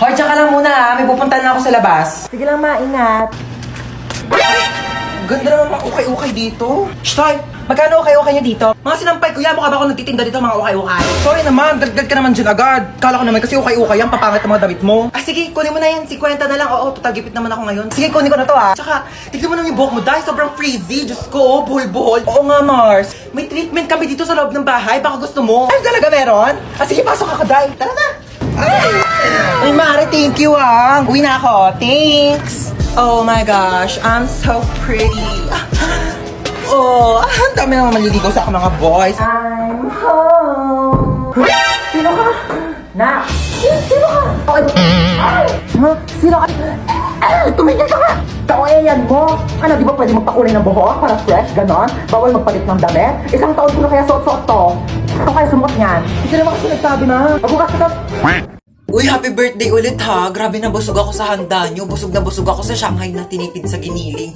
Hoy, tsaka lang muna ha. May pupuntahan na ako sa labas. Sige lang, maingat. Ganda naman mga ukay-ukay dito. Shtoy, magkano ukay-ukay nyo dito? Mga sinampay, kuya, mukha ba ako nagtitinda dito mga ukay-ukay? Sorry naman, dagdag ka naman dyan agad. Kala ko naman kasi ukay-ukay yan, papangit ang mga damit mo. Ah, sige, kunin mo na yan. 50 na lang. Oo, total gipit naman ako ngayon. Sige, kunin ko na to ha. Tsaka, tignan mo naman yung buhok mo dahil sobrang frizzy. Diyos ko, buhol-buhol. Oo nga, Mars. May treatment kami dito sa loob ng bahay. Baka gusto mo. Ay, talaga meron? Ah, sige, pasok ako, Day. Tara na. Ay, Mare, thank you ah. Uwi na ako. Thanks. Oh my gosh, I'm so pretty. Oh, ang dami naman maliligaw sa akin mga boys. I'm home. Sino ka? Na? Sino ka? Ay! Sino ka? Tumigil ka nga! Kawayan mo! Ano, di ba pwede magpakulay ng buhok para fresh, ganon? Bawal magpalit ng damit? Isang taon ko na kaya suot-suot to. Ito kaya sumot niyan. Hindi naman kasi nagsabi na. Mabukas ka. Uy, happy birthday ulit ha. Grabe na busog ako sa handa nyo. Busog na busog ako sa Shanghai na tinipid sa giniling.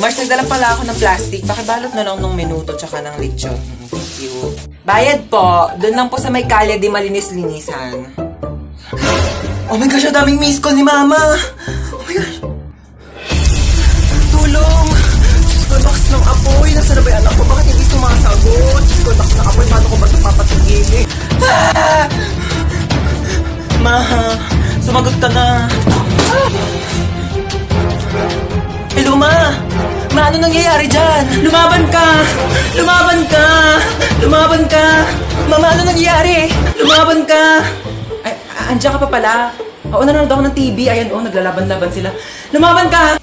Mars, nagdala pala ako ng plastic. Pakibalot na lang ng minuto tsaka ng lechon. Thank you. Bayad po. Doon lang po sa may kalye di malinis-linisan. Oh my gosh, ang daming miss call ni Mama. Oh my gosh. Tulong. Diyos ko, lakas ng apoy. Nasaan na ba yung anak ko? Bakit hindi sumasagot? Diyos ko, lakas ng apoy. Paano ko ba ito papatigilin? Ah! Ma, sumagot ka na. Hello, Ma. Ma, ano nangyayari dyan? Lumaban ka! Lumaban ka! Lumaban ka! Mama, ano nangyayari? Lumaban ka! Ay, andyan ka pa pala. Oo, nanonood ako ng TV. Ayan, naglalaban-laban sila. Lumaban ka!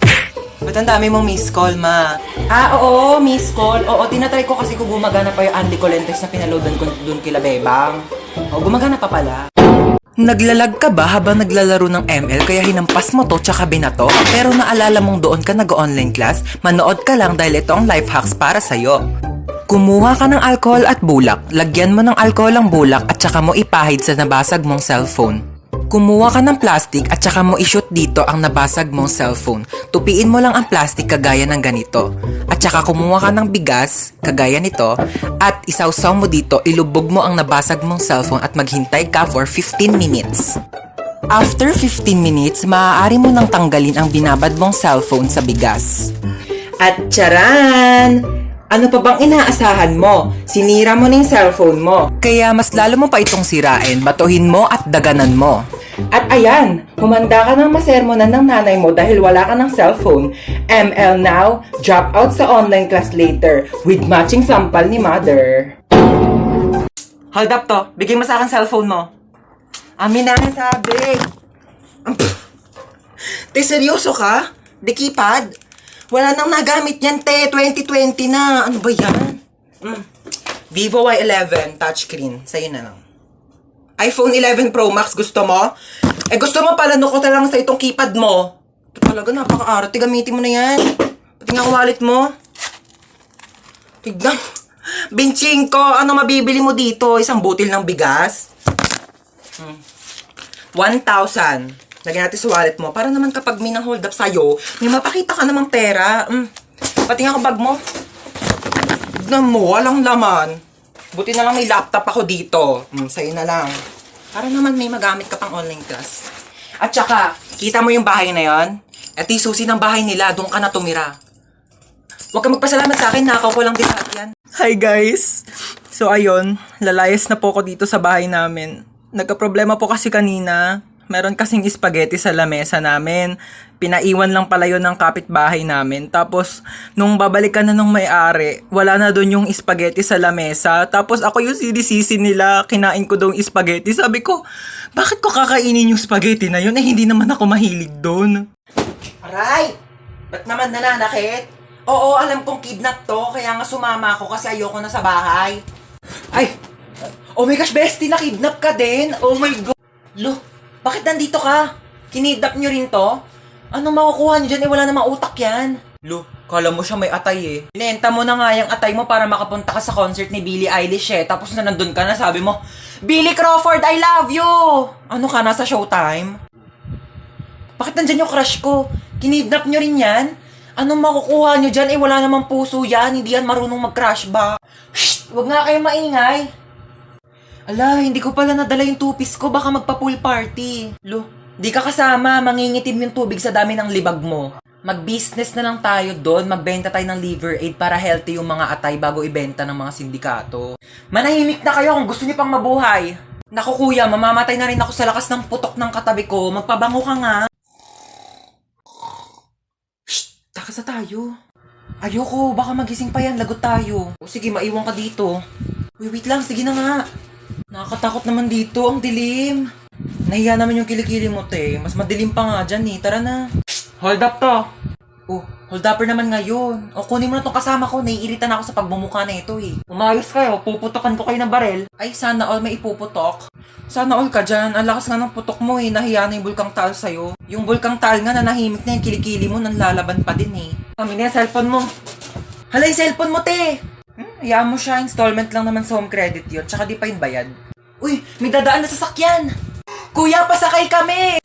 Ba't ang dami mong miss call, Ma? Ah, oo, miss call. Oo, tinatry ko kasi kung gumagana pa yung Andy Colentes na pinaloadan ko doon kila Bebang. Oo, gumagana pa pala. Naglalag ka ba habang naglalaro ng ML kaya hinampas mo to tsaka binato? Pero naalala mong doon ka nag-online class? Manood ka lang dahil ito ang life hacks para sa'yo. Kumuha ka ng alcohol at bulak, lagyan mo ng alcohol ang bulak at tsaka mo ipahid sa nabasag mong cellphone. Kumuha ka ng plastic at saka mo i-shoot dito ang nabasag mong cellphone. Tupiin mo lang ang plastic kagaya ng ganito. At saka kumuha ka ng bigas, kagaya nito, at isawsaw mo dito, ilubog mo ang nabasag mong cellphone at maghintay ka for 15 minutes. After 15 minutes, maaari mo nang tanggalin ang binabad mong cellphone sa bigas. At tsaran! Ano pa bang inaasahan mo? Sinira mo na yung cellphone mo. Kaya mas lalo mo pa itong sirain, batuhin mo at daganan mo. At ayan, humanda ka ng masermonan ng nanay mo dahil wala ka ng cellphone. ML now, drop out sa online class later with matching sampal ni mother. Hold up to, bigay mo sa akin cellphone mo. Amin na sabi. Te, seryoso ka? Di keypad? Wala nang nagamit yan, te. 2020 na. Ano ba yan? Vivo Y11 touchscreen. Sa'yo na lang. iPhone 11 Pro Max, gusto mo? Eh, gusto mo pala ko na lang sa itong keypad mo. Ito talaga, napaka-arte. Gamitin mo na yan. Pati nga ang wallet mo. Tignan. Binching ko. Ano mabibili mo dito? Isang butil ng bigas? 1,000. Lagyan natin sa wallet mo. Para naman kapag may nang-hold up sa'yo, may mapakita ka namang pera. Pati nga ang bag mo. Tignan mo, walang laman. Buti na lang may laptop ako dito. Sa'yo na lang. Para naman may magamit ka pang online class. At saka, kita mo yung bahay na yon? At yung susi ng bahay nila, doon ka na tumira. Huwag ka magpasalamat sa akin, nakaw ko lang din yan. Hi guys! So ayun, lalayas na po ako dito sa bahay namin. Nagka-problema po kasi kanina. Meron kasing spaghetti sa lamesa namin. Pinaiwan lang pala yun ng kapitbahay namin. Tapos, nung babalikan na nung may-ari, wala na doon yung spaghetti sa lamesa. Tapos ako yung sinisisi nila, kinain ko daw yung spaghetti. Sabi ko, bakit ko kakainin yung spaghetti na yun? Eh, hindi naman ako mahilig doon. Aray! Ba't naman nananakit? Oo, alam kong kidnap to. Kaya nga sumama ako kasi ayoko na sa bahay. Ay! Oh my gosh, bestie, nakidnap ka din? Oh my God! Lo! Bakit nandito ka? Kinidnap nyo rin to? Anong makukuha nyo dyan? Eh, wala namang utak yan. Lo, kala mo siya may atay eh. Inenta mo na nga yung atay mo para makapunta ka sa concert ni Billie Eilish eh. Tapos na nandun ka na, sabi mo, Billy Crawford, I love you! Ano ka, nasa showtime? Bakit nandyan yung crush ko? Kinidnap nyo rin yan? Anong makukuha nyo dyan? Eh, wala namang puso yan. Hindi yan marunong mag-crush ba? Shh! Huwag nga kayong maingay. Ala, hindi ko pala nadala yung two-piece ko. Baka magpa-pool party. Lo, di ka kasama. Mangingitim yung tubig sa dami ng libag mo. Mag-business na lang tayo doon. Magbenta tayo ng liver aid para healthy yung mga atay bago ibenta ng mga sindikato. Manahimik na kayo kung gusto niyo pang mabuhay. Naku kuya, mamamatay na rin ako sa lakas ng putok ng katabi ko. Magpabango ka nga. Shh! Takas na tayo. Ayoko, baka magising pa yan. Lagot tayo. O sige, maiwan ka dito. Uy, wait lang. Sige na nga. Nakakatakot naman dito. Ang dilim. Nahiya naman yung kilikili mo, te. Mas madilim pa nga dyan eh. Tara na. Hold up to. Oh, hold upper naman ngayon. O, kunin mo na tong kasama ko. Naiirita na ako sa pagbumuka na ito eh. Umayos kayo. Puputokan ko kayo ng barel. Ay, sana all may ipuputok. Sana all ka dyan. Ang lakas nga ng putok mo eh. Nahiya na yung Bulkang Taal sa'yo. Yung Bulkang Taal nga nanahimik na yung kilikili mo. Nanlalaban pa din eh. Kami na yung cellphone mo. Hala, yung cellphone mo, te. Hayaan mo siya. Installment lang naman sa home credit yun. Tsaka di pa yung bayad. Uy, may dadaan na sasakyan. Kuya, pasakay kami.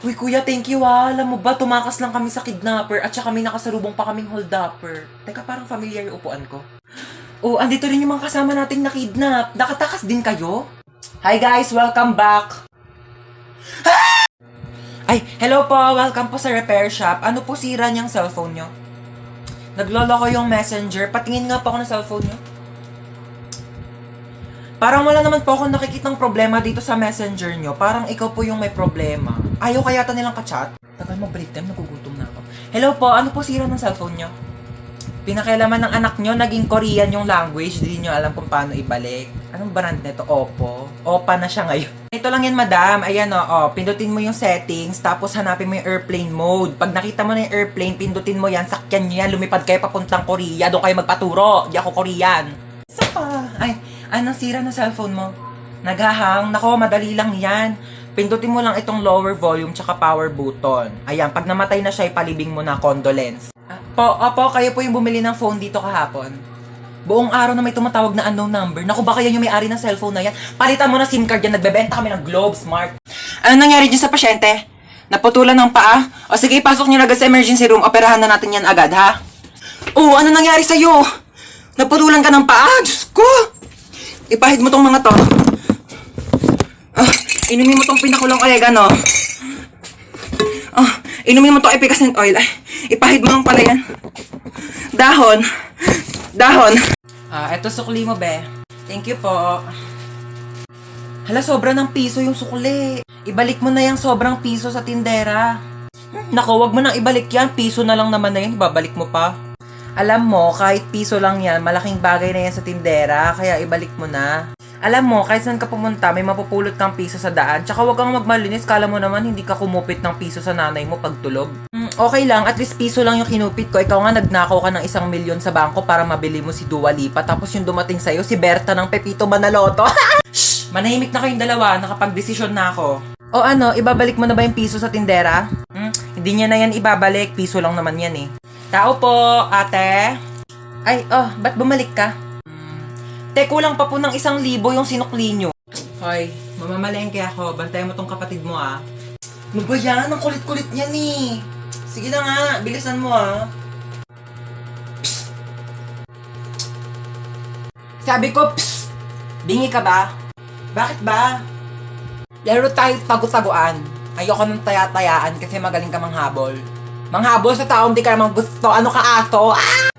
Uy, kuya, thank you ah. Alam mo ba, tumakas lang kami sa kidnapper at saka may nakasalubong pa kaming hold-upper. Teka, parang familiar yung upuan ko. Oh, andito rin yung mga kasama nating nakidnap. Nakatakas din kayo? Hi guys, welcome back. Ay, hello po. Welcome po sa repair shop. Ano po sira niyang cellphone nyo? Naglolo ko yung messenger. Patingin nga po ako ng cellphone nyo. Parang wala naman po ako nakikitang problema dito sa messenger nyo. Parang ikaw po yung may problema. Ayaw kaya nilang ka-chat? Tagal mo break time, nagugutom na ako. Hello po, ano po sira ng cellphone nyo? Pinakailaman ng anak nyo, naging Korean yung language. Hindi nyo alam kung paano ibalik. Anong brand nito? Oppo. Oppa na siya ngayon. Ito lang yan, madam. Ayan o. Pindutin mo yung settings, tapos hanapin mo yung airplane mode. Pag nakita mo na yung airplane, pindutin mo yan, sakyan nyo yan, lumipad kayo papuntang Korea. Doon kayo magpaturo. Di ako Korean. Saka. Ay, anong sira na cellphone mo? Naghahang. Nako, madali lang yan. Pindutin mo lang itong lower volume tsaka power button. Ayan, pag namatay na siya, ipalibing mo na condolence. Opo, kayo po yung bumili ng phone dito kahapon. Buong araw na may tumatawag na unknown number. Naku, baka yan yung may-ari ng cellphone na yan. Palitan mo na SIM card yan. Nagbebenta kami ng Globe Smart. Ano nangyari dyan sa pasyente? Naputulan ng paa? O sige, pasok niyo na agad sa emergency room. Operahan na natin yan agad, ha? Oh, ano nangyari sa'yo? Naputulan ka ng paa? Diyos ko! Ipahid mo tong mga to. Inumin mo tong pinakulong oregano. Inumin mo tong efficacent oil. Ay, ipahid mo lang pala yan. Dahon. Eto sukli mo, be. Thank you po. Hala, sobra ng piso yung sukli. Ibalik mo na yung sobrang piso sa tindera. Naku, wag mo nang ibalik yan. Piso na lang naman na yan. Ibabalik mo pa. Alam mo, kahit piso lang yan, malaking bagay na yan sa tindera. Kaya ibalik mo na. Alam mo, kahit saan ka pumunta, may mapupulot kang piso sa daan. Tsaka wag kang magmalinis. Kala mo naman, hindi ka kumupit ng piso sa nanay mo pag tulog. Okay lang, at least piso lang yung kinupit ko. Ikaw nga nagnakaw ka ng 1 milyon sa bangko para mabili mo si Dua Lipa. Tapos yung dumating sa'yo, si Berta ng Pepito Manaloto. Shh! Manahimik na kayong dalawa. Nakapag-desisyon na ako. O ano, ibabalik mo na ba yung piso sa tindera? Hindi niya na yan ibabalik. Piso lang naman yan eh. Tao po, ate. Ay, ba't bumalik ka? Te, kulang pa po ng 1,000 yung sinukli nyo. Hoy, mamamalengke ako. Bantayan mo tong kapatid mo, ah. Ano ba yan? Ang kulit-kulit niyan, eh. Sige na nga, bilisan mo, ah. Psst. Sabi ko, psst. Bingi ka ba? Bakit ba? Laro tayo tago-taguan. Ayoko ng taya-tayaan kasi magaling ka manghabol. Manghabol sa taong di ka naman gusto. Ano ka, aso? Ah!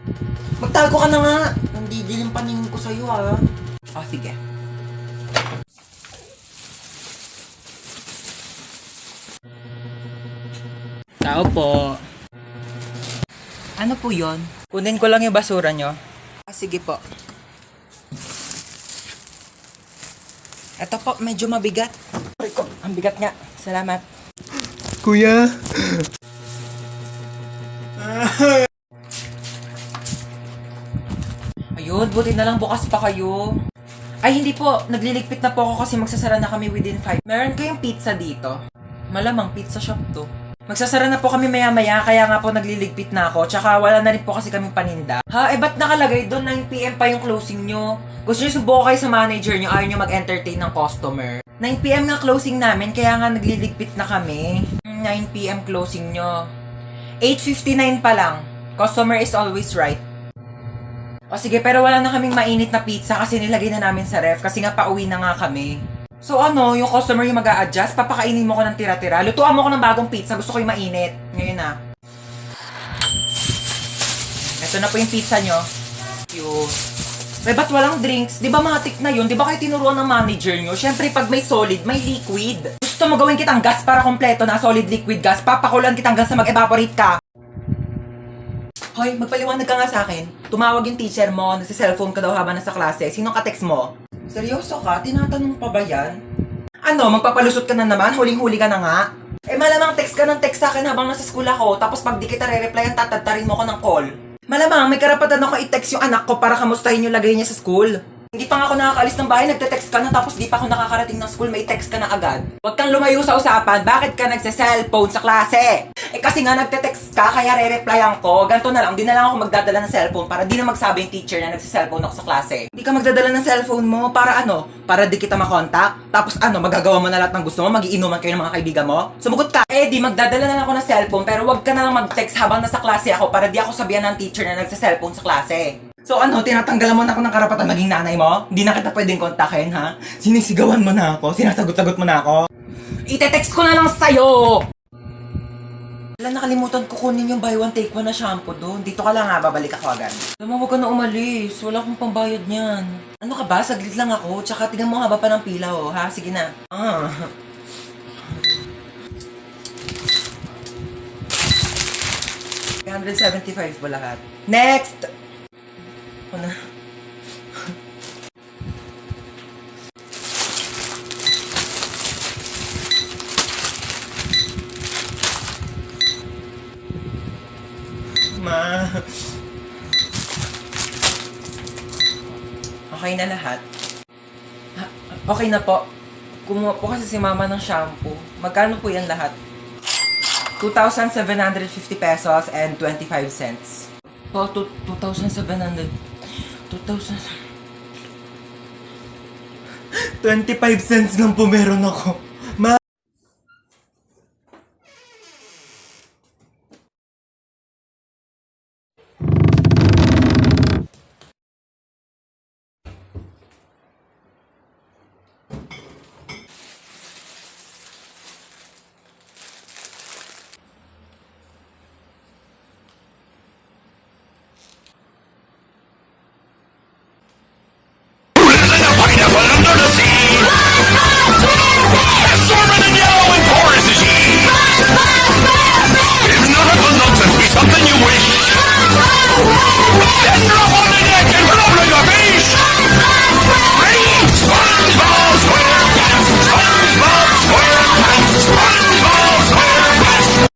Magtago ka na nga. Nandidilim paningin ko sa'yo, ah. Sige. Tao po. Ano po yon? Kunin ko lang yung basura nyo. Sige po. Eto po, medyo mabigat. Ang bigat nga. Salamat. Kuya. Ayun, buti na lang bukas pa kayo. Ay, hindi po. Nagliligpit na po ako kasi magsasara na kami within 5. Meron kayong pizza dito? Malamang pizza shop to. Magsasara na po kami maya-maya, kaya nga po nagliligpit na ako. Tsaka wala na rin po kasi kaming paninda. Ba't nakalagay doon 9 PM pa yung closing nyo? Gusto nyo subuko kayo sa manager nyo, ayaw nyo mag-entertain ng customer. 9 PM nga closing namin, kaya nga nagliligpit na kami. 9 PM closing nyo. 8:59 pa lang. Customer is always right. O sige, pero wala na kaming mainit na pizza kasi nilagay na namin sa ref kasi nga pauwi na nga kami. So ano, yung customer yung mag-a-adjust, papakainin mo ko ng tira-tira. Lutuan mo ko ng bagong pizza, gusto ko yung mainit. Ngayon na. Ito na po yung pizza nyo. Cute. Ba't walang drinks? Di ba matik na yun? Di ba kayo tinuruan ng manager nyo? Siyempre, pag may solid, may liquid. Gusto mo gawin kitang gas para kompleto na solid liquid gas, papakulan kitang gas na mag-evaporate ka. Hoy, magpaliwanag ka nga sa akin. Tumawag yung teacher mo, nagsi-cellphone ka daw habang nasa klase. Sinong ka-text mo? Seryoso ka? Tinatanong pa ba yan? Ano, magpapalusot ka na naman? Huling-huli ka na nga? Eh malamang text ka ng text sa akin habang nasa school ako, tapos pag di kita re-replyan, tatadtarin mo ko ng call. Malamang may karapatan ako i-text yung anak ko para kamustahin yung lagay niya sa school. Hindi pa nga ako nakakaalis ng bahay, nagte-text ka na tapos di pa ako nakakarating ng school, may text ka na agad. Huwag kang lumayo sa usapan, bakit ka nagse-cellphone sa klase? Eh kasi nga nagte-text ka, kaya re-replyan ko. Ganto na lang, di na lang ako magdadala ng cellphone para di na magsabi yung teacher na nagse-cellphone ako sa klase. Hindi ka magdadala ng cellphone mo, para ano? Para di kita makontak? Tapos ano, magagawa mo na lahat ng gusto mo, magiinuman kayo ng mga kaibigan mo? Sumugot ka! Eh di, magdadala na lang ako ng cellphone, pero wag ka na lang mag-text habang nasa klase ako para di ako sabihan ng teacher na nagse-cellphone sa klase. So ano, tinatanggalan mo na ako ng karapatan maging nanay mo? Hindi na kita pwedeng kontakin, ha? Sinisigawan mo na ako, sinasagot-sagot mo na ako. Ite-text ko na lang sa'yo! Wala, nakalimutan ko kunin yung buy one take one na shampoo doon. Dito ka lang ha, babalik ako agad. Alam mo, huwag ka na umalis. Wala akong pambayad niyan. Ano ka ba? Saglit lang ako. Tsaka tignan mo haba pa ng pila, oh. Ha? Sige na. Ah. $175 po lahat. Next! Ano? Ma. Okay na lahat. Okay na po. Kumuha po kasi si mama ng shampoo. Magkano po yan lahat? 2,750 pesos and 25 cents. Oh, 2,700. 2,000. 25 cents lang po meron ako.